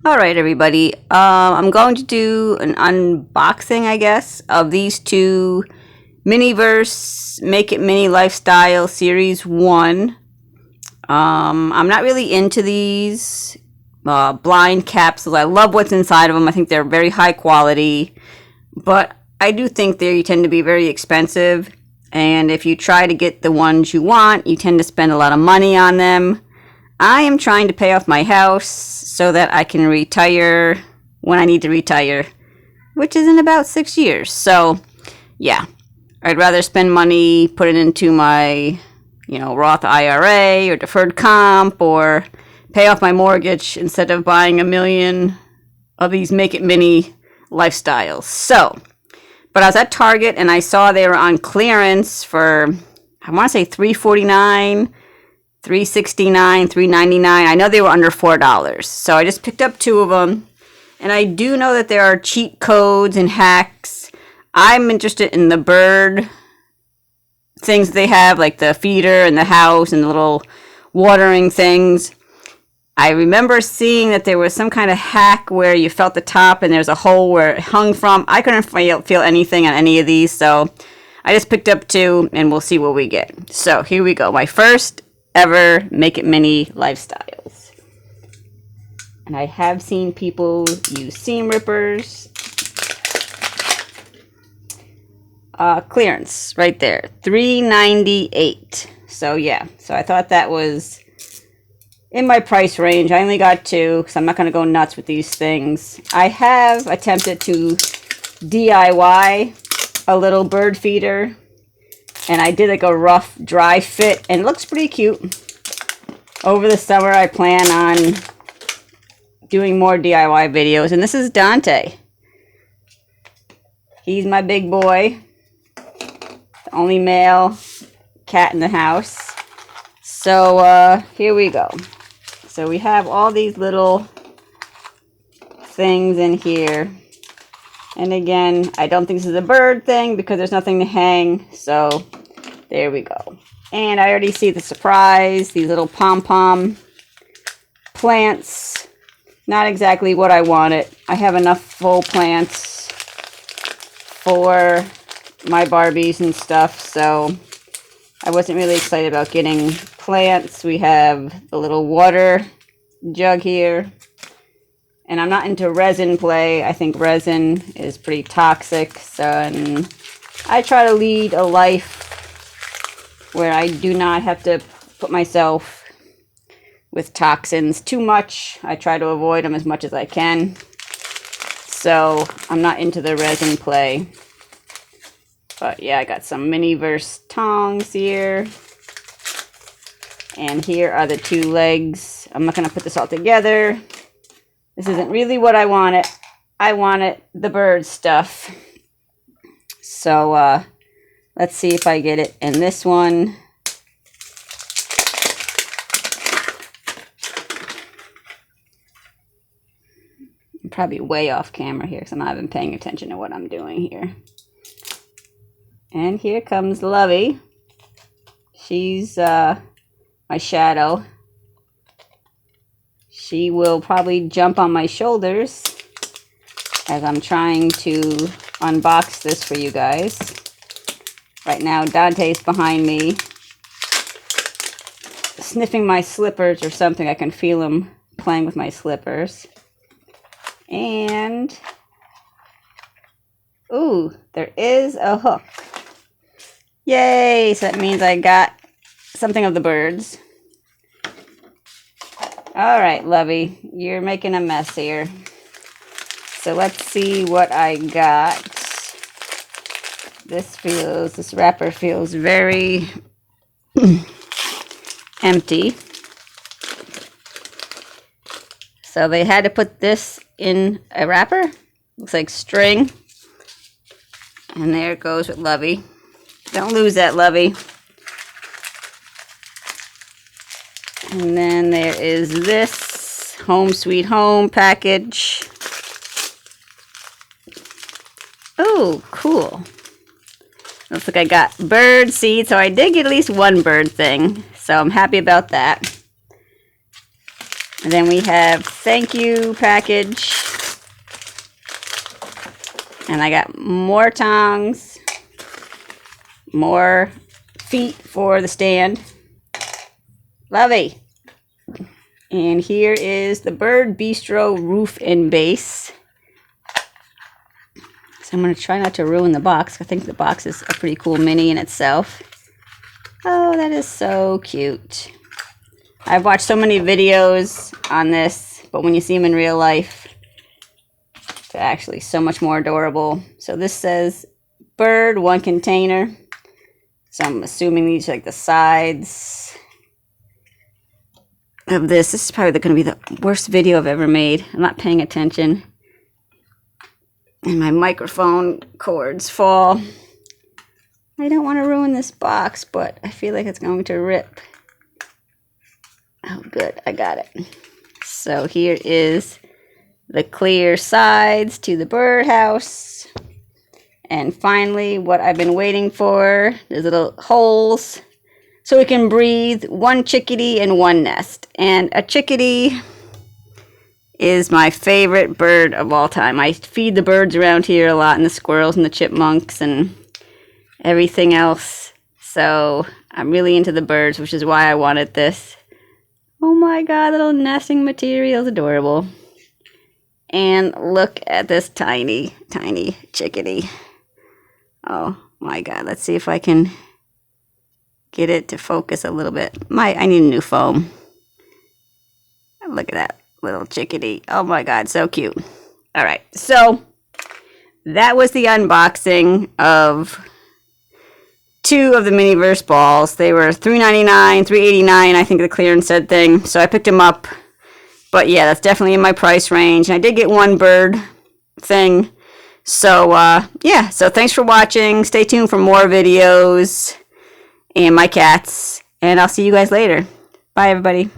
Alright everybody, I'm going to do an unboxing, I guess, of these two Miniverse Make It Mini Lifestyle Series 1. I'm not really into these blind capsules. I love what's inside of them. I think they're very high quality, but I do think they tend to be very expensive, and if you try to get the ones you want, you tend to spend a lot of money on them. I am trying to pay off my house so that I can retire when I need to retire, which is in about 6 years. So, yeah, I'd rather spend money, put it into my, Roth IRA or deferred comp, or pay off my mortgage instead of buying a million of these Make It Mini lifestyles. So, but I was at Target and I saw they were on clearance for, I want to say $349. $369, $399. I know they were under $4. So I just picked up two of them. And I do know that there are cheat codes and hacks. I'm interested in the bird things they have, like the feeder and the house and the little watering things. I remember seeing that there was some kind of hack where you felt the top and there's a hole where it hung from. I couldn't feel anything on any of these, so I just picked up two and we'll see what we get. So here we go. My first ever Make It Mini lifestyles. And I have seen people use seam rippers. Clearance right there, $398. So yeah, so I thought that was in my price range. I only got two because I'm not going to go nuts with these things. I have attempted to DIY a little bird feeder, and I did like a rough dry fit, and it looks pretty cute. Over the summer I plan on doing more DIY videos, and this is Dante. He's my big boy, the only male cat in the house. So here we go. So we have all these little things in here. And again, I don't think this is a bird thing because there's nothing to hang. So there we go. And I already see the surprise. These little pom-pom plants. Not exactly what I wanted. I have enough full plants for my Barbies and stuff. So I wasn't really excited about getting plants. We have the little water jug here. And I'm not into resin play. I think resin is pretty toxic. So, and I try to lead a life where I do not have to put myself with toxins too much. I try to avoid them as much as I can. So I'm not into the resin play. But yeah, I got some Miniverse tongs here. And here are the two legs. I'm not going to put this all together. This isn't really what I wanted. I wanted the bird stuff. So, let's see if I get it in this one. I'm probably way off camera here because I'm not even paying attention to what I'm doing here. And here comes Lovey. She's my shadow. She will probably jump on my shoulders as I'm trying to unbox this for you guys. Right now, Dante's behind me, sniffing my slippers or something. I can feel him playing with my slippers. And, ooh, there is a hook. Yay! So that means I got something of the birds. Alright, Lovey, you're making a mess here. So let's see what I got. This wrapper feels very empty. So they had to put this in a wrapper. Looks like string. And there it goes with Lovey. Don't lose that, Lovey. And then there is this Home Sweet Home package. Oh, cool. Looks like I got bird seed, so I did get at least one bird thing. So I'm happy about that. And then we have thank you package. And I got more tongs, more feet for the stand. Lovely. And here is the Bird Bistro roof and base. So I'm going to try not to ruin the box. I think the box is a pretty cool mini in itself. Oh, that is so cute. I've watched so many videos on this, but when you see them in real life, they're actually so much more adorable. So this says bird, 1 container. So I'm assuming these are like the sides of this. This is probably going to be the worst video I've ever made. I'm not paying attention. And my microphone cords fall. I don't want to ruin this box, but I feel like it's going to rip. Oh, good. I got it. So here is the clear sides to the birdhouse. And finally, what I've been waiting for, there's little holes so we can breathe, 1 chickadee and 1 nest. And a chickadee is my favorite bird of all time. I feed the birds around here a lot, and the squirrels and the chipmunks and everything else. So I'm really into the birds, which is why I wanted this. Oh my god, little nesting material is adorable. And look at this tiny, tiny chickadee. Oh my god, let's see if I can get it to focus a little bit. I need a new foam. Look at that little chickadee. Oh my god, so cute. Alright, so that was the unboxing of 2 of the Miniverse balls. They were $3.99, $3.89, I think the clearance said thing. So I picked them up. But yeah, that's definitely in my price range. And I did get 1 bird thing. So yeah, so thanks for watching. Stay tuned for more videos and my cats. And I'll see you guys later. Bye, everybody.